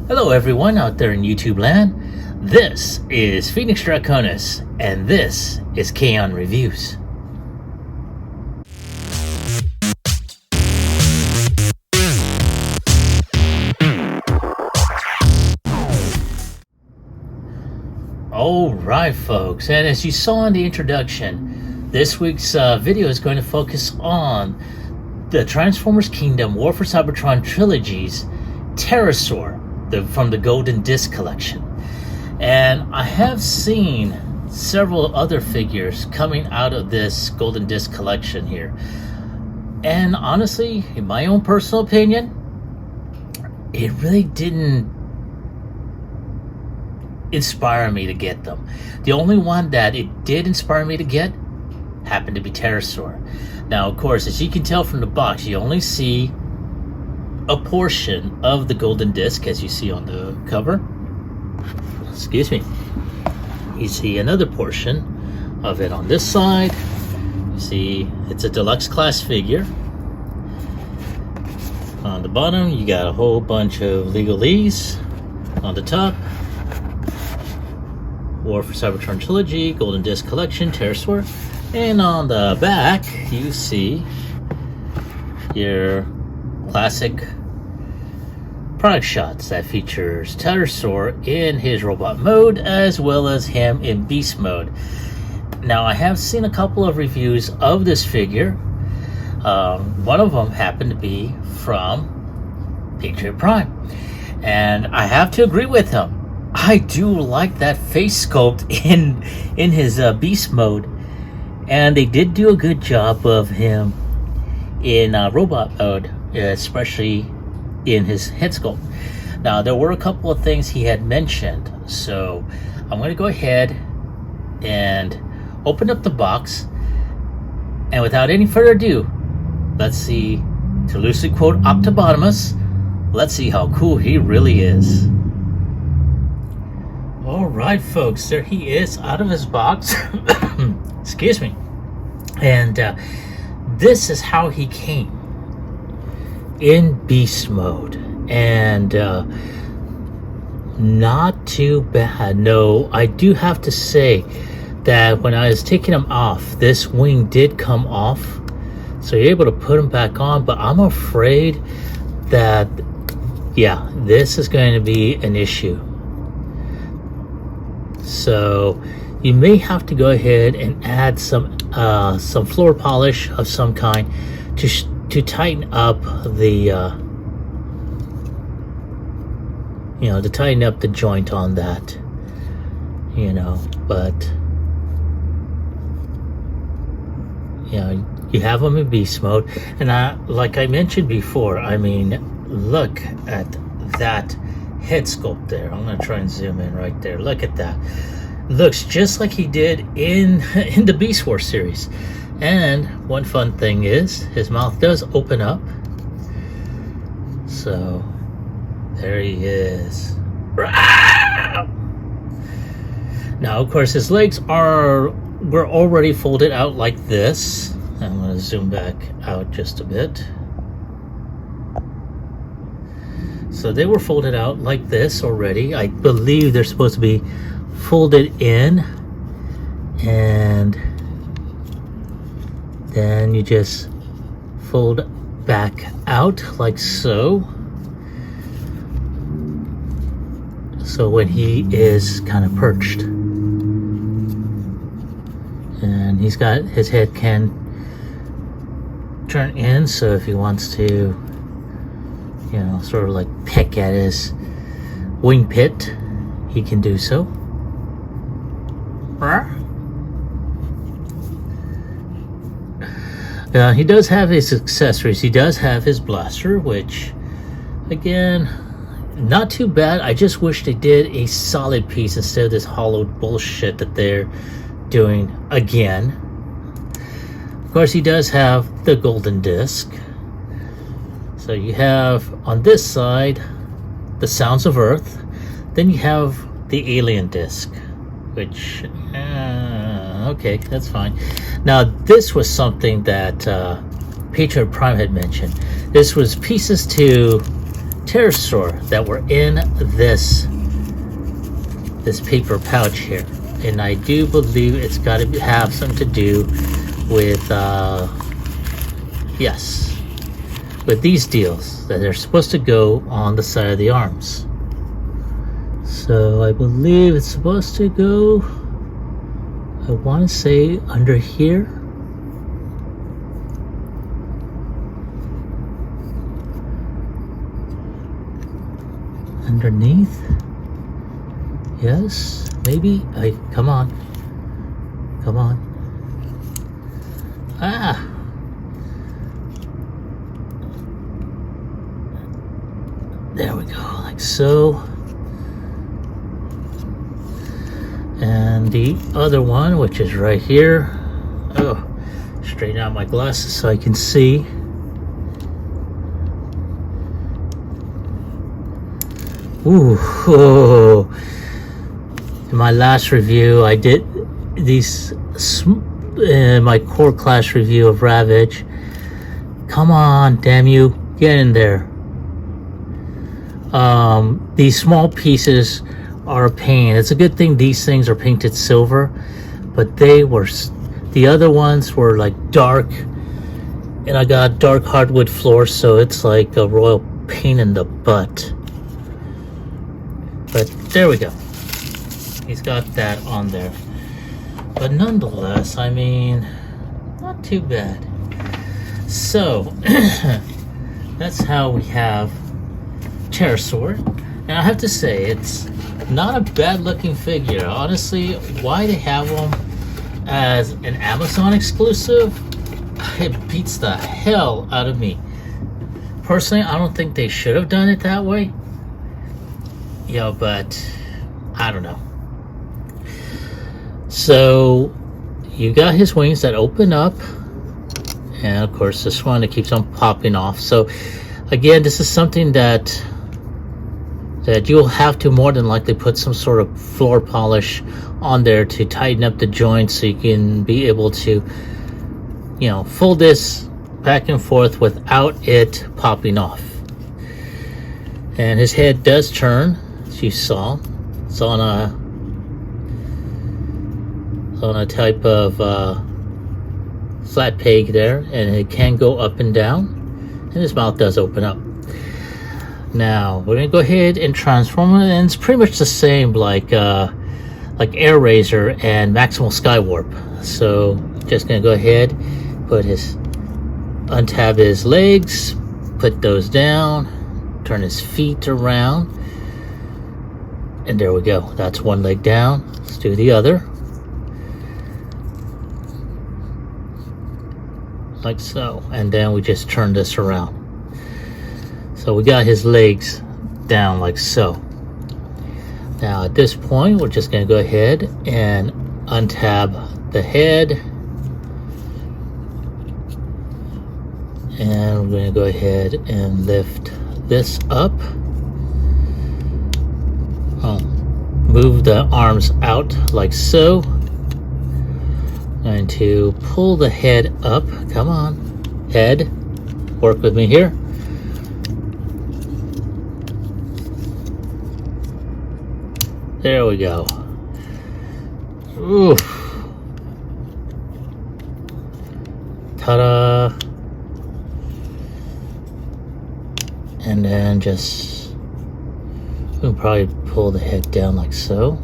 Hello everyone out there in YouTube land. This is Phoenix Draconis, and this is KAON Reviews. Alright folks, and as you saw in the introduction, this week's video is going to focus on the Transformers Kingdom War for Cybertron Trilogy's Terrorsaur from the Golden Disc collection. And I have seen several other figures coming out of this Golden Disc collection here. And honestly, in my own personal opinion, it really didn't inspire me to get them. The only one that it did inspire me to get happened to be Terrorsaur. Now, of course, as you can tell from the box, you only see a portion of the Golden Disc, as you see on the cover. Excuse me. You see another portion of it on this side. You see it's a deluxe class figure. On the bottom, you got a whole bunch of legalese. On the top, War for Cybertron Trilogy, Golden Disc Collection, Terrorsaur. And on the back, you see your classic product shots that features Terrorsaur in his robot mode, as well as him in beast mode. Now, I have seen a couple of reviews of this figure. One of them happened to be from Patriot Prime, and I have to agree with him. I do like that face sculpt in his beast mode, and they did do a good job of him in robot mode, especially in his head sculpt. Now, there were a couple of things he had mentioned, so I'm going to go ahead and open up the box, and without any further ado, let's see, to loosely quote Octobotamus, let's see how cool he really is. Alright folks, there he is out of his box. Excuse me. And this is how he came in beast mode, and not too bad. No, I do have to say that when I was taking him off, this wing did come off, so you're able to put him back on, but I'm afraid that, yeah, this is going to be an issue. So you may have to go ahead and add some floor polish of some kind to tighten up the to tighten up the joint on that, but you have them in beast mode. And like I mentioned before, I mean, look at that head sculpt there. I'm gonna try and zoom in right there. Look at that. Looks just like he did in the Beast Wars series. And one fun thing is his mouth does open up. So there he is. Now, of course, his legs were already folded out like this. I'm going to zoom back out just a bit. So they were folded out like this already. I believe they're supposed to be folded in, and then you just fold back out like so. So when he is kind of perched, and he's got his head can turn in, so if he wants to, sort of like peck at his wing pit, he can do so. He does have his accessories. He does have his blaster, which, again, not too bad. I just wish they did a solid piece instead of this hollowed bullshit that they're doing again. Of course, he does have the Golden Disc. So you have on this side the Sounds of Earth. Then you have the Alien Disc, which okay, that's fine. Now, this was something that Patriot Prime had mentioned. This was pieces to Terrorsaur that were in this paper pouch here, and I do believe it's got to have something to do with yes, with these deals that are supposed to go on the side of the arms. So I believe it's supposed to go, I want to say, under here. Underneath. Yes, maybe. Come on. Come on. Ah. There we go, like so. And the other one, which is right here. Oh, straighten out my glasses so I can see. Ooh, oh. In my last review, I did these, my core class review of Ravage. Come on, damn you, get in there. These small pieces are a pain. It's a good thing these things are painted silver, but the other ones were like dark, and I got dark hardwood floor, so it's like a royal pain in the butt. But there we go. He's got that on there. But nonetheless, I mean, not too bad. So, that's how we have Terrorsaur. And I have to say, it's not a bad looking figure. Honestly, why they have him as an Amazon exclusive, it beats the hell out of me. Personally, I don't think they should have done it that way. You know, but I don't know. So you got his wings that open up, and of course this one that keeps on popping off. So again, this is something that you'll have to more than likely put some sort of floor polish on there to tighten up the joints, so you can be able to, you know, fold this back and forth without it popping off. And his head does turn, as you saw. It's on a type of flat peg there, and it can go up and down, and his mouth does open up. Now we're gonna go ahead and transform it, and it's pretty much the same like Air Razor and Maximal Skywarp. So just gonna go ahead, untab his legs, put those down, turn his feet around, and there we go. That's one leg down. Let's do the other. Like so. And then we just turn this around. So we got his legs down like so. Now at this point, we're just going to go ahead and untab the head. And we're going to go ahead and lift this up. Move the arms out like so. Going to pull the head up. Come on, head, work with me here. There we go. Ooh. Ta-da. And then just, we'll probably pull the head down like so.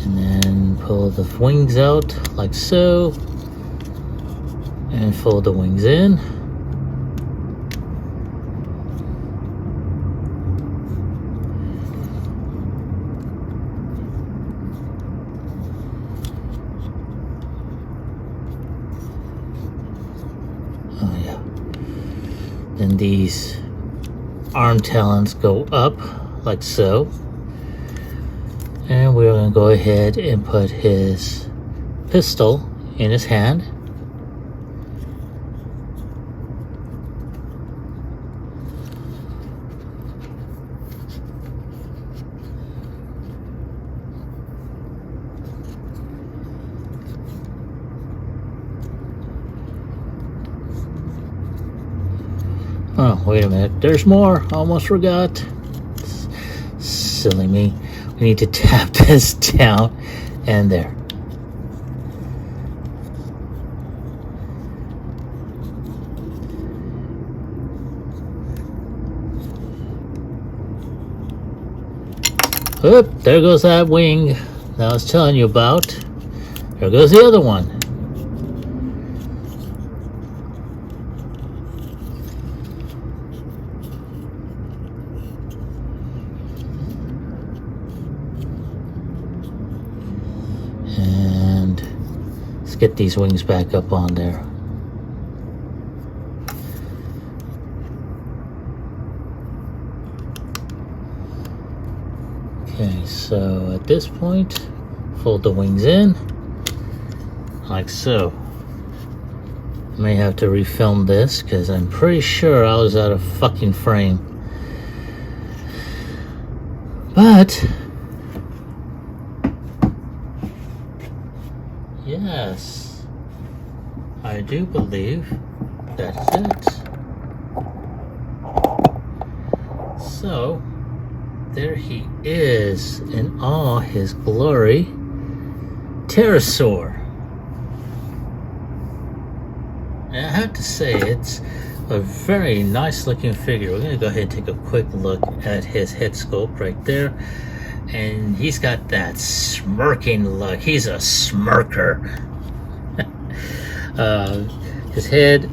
And then pull the wings out like so. And fold the wings in. And these arm talons go up like so, and we're going to go ahead and put his pistol in his hand. wait a minute. There's more. Almost forgot. Silly me. We need to tap this down and there. Oop, there goes that wing that I was telling you about. There goes the other one. And let's get these wings back up on there. Okay, so at this point, fold the wings in, like so. I may have to refilm this because I'm pretty sure I was out of fucking frame. But, yes, I do believe that's it. So, there he is in all his glory, Terrorsaur. And I have to say, it's a very nice looking figure. We're going to go ahead and take a quick look at his head sculpt right there. And he's got that smirking look. He's a smirker. His head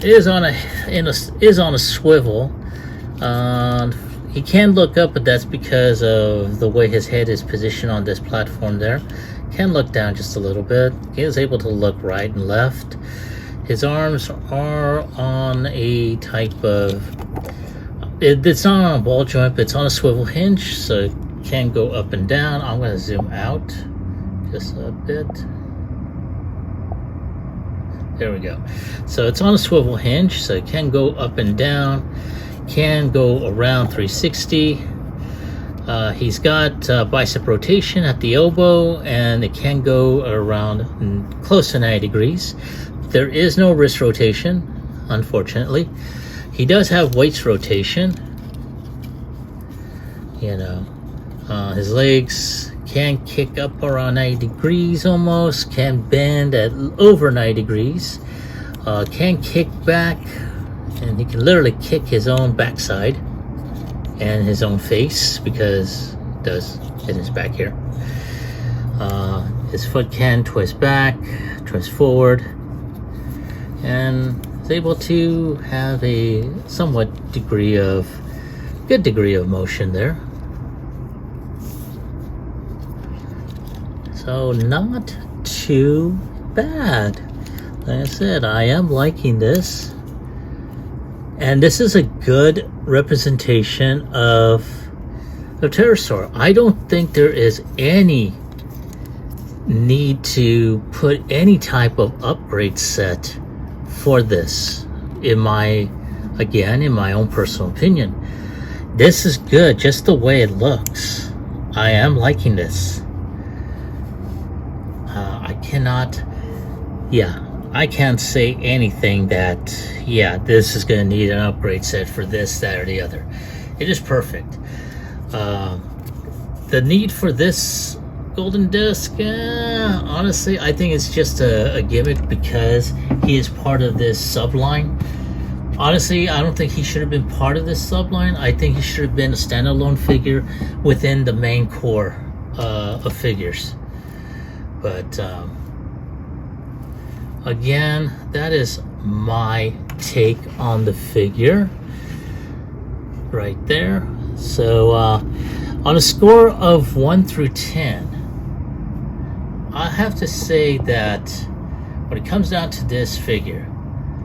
is on a swivel. He can look up, but that's because of the way his head is positioned on this platform there. Can look down just a little bit. He is able to look right and left. His arms are on a type of... It's not on a ball joint, but it's on a swivel hinge, so it can go up and down. I'm going to zoom out just a bit. There we go. So it's on a swivel hinge, so it can go up and down. Can go around 360. He's got bicep rotation at the elbow, and it can go around close to 90 degrees. There is no wrist rotation, unfortunately. He does have waist rotation. You know, his legs can kick up around 90 degrees almost, can bend at over 90 degrees, can kick back, and he can literally kick his own backside and his own face because it does hit his back here. His foot can twist back, twist forward, and is able to have a somewhat good degree of motion there. So not too bad. Like I said, I am liking this. And this is a good representation of Terrorsaur. I don't think there is any need to put any type of upgrade set for this, in my own personal opinion. This is good just the way it looks. I am liking this. I can't say anything that, this is going to need an upgrade set for this, that, or the other. It is perfect. The need for this golden disc, honestly, I think it's just a gimmick because he is part of this subline. Honestly, I don't think he should have been part of this subline. I think he should have been a standalone figure within the main core of figures. But again, that is my take on the figure right there. So on a score of 1 through 10, I have to say that when it comes down to this figure,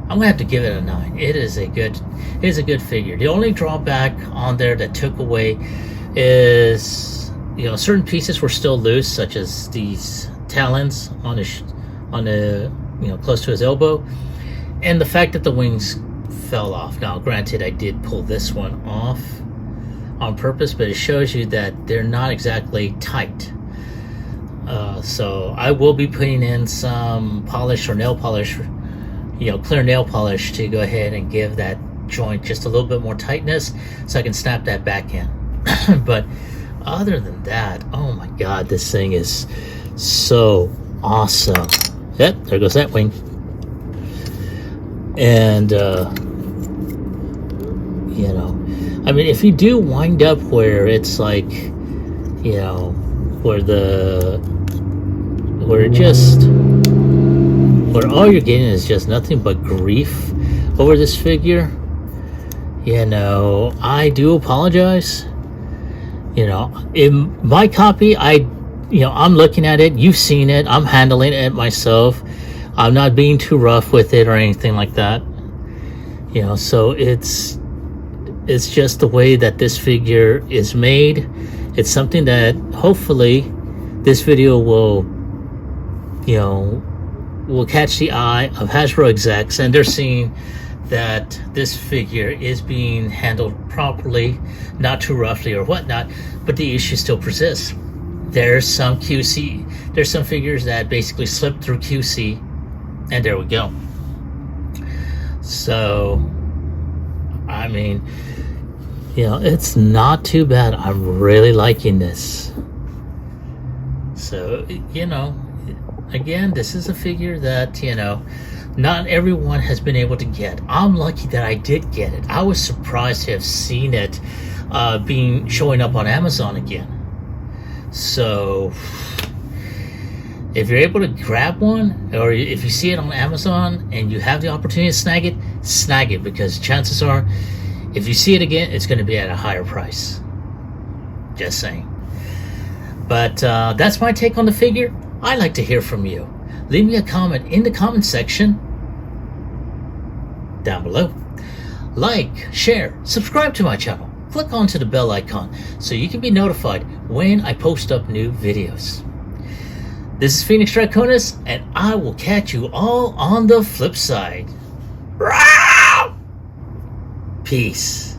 I'm gonna have to give it a 9. It is a good figure. The only drawback on there that took away is, certain pieces were still loose, such as these talons on the close to his elbow, and the fact that the wings fell off. Now, granted, I did pull this one off on purpose, but it shows you that they're not exactly tight. So I will be putting in some polish or nail polish clear nail polish to go ahead and give that joint just a little bit more tightness so I can snap that back in. But other than that, oh my god, this thing is so awesome. Yep, there goes that wing. And I mean, if you do wind up where it's like, where all you're getting is just nothing but grief over this figure, I do apologize. In my copy, I'm looking at it, you've seen it, I'm handling it myself. I'm not being too rough with it or anything like that. So it's just the way that this figure is made. It's something that hopefully this video will catch the eye of Hasbro execs, and they're seeing that this figure is being handled properly, not too roughly or whatnot, but the issue still persists. There's some figures that basically slip through QC, and there we go. So, I mean, it's not too bad. I'm really liking this. So, again, this is a figure that, not everyone has been able to get. I'm lucky that I did get it. I was surprised to have seen it showing up on Amazon again. So, if you're able to grab one, or if you see it on Amazon and you have the opportunity to snag it, because chances are, if you see it again, it's going to be at a higher price. Just saying. But that's my take on the figure. I'd like to hear from you. Leave me a comment in the comment section down below. Like, share, subscribe to my channel. Click onto the bell icon so you can be notified when I post up new videos. This is Phoenix Draconis, and I will catch you all on the flip side. Peace.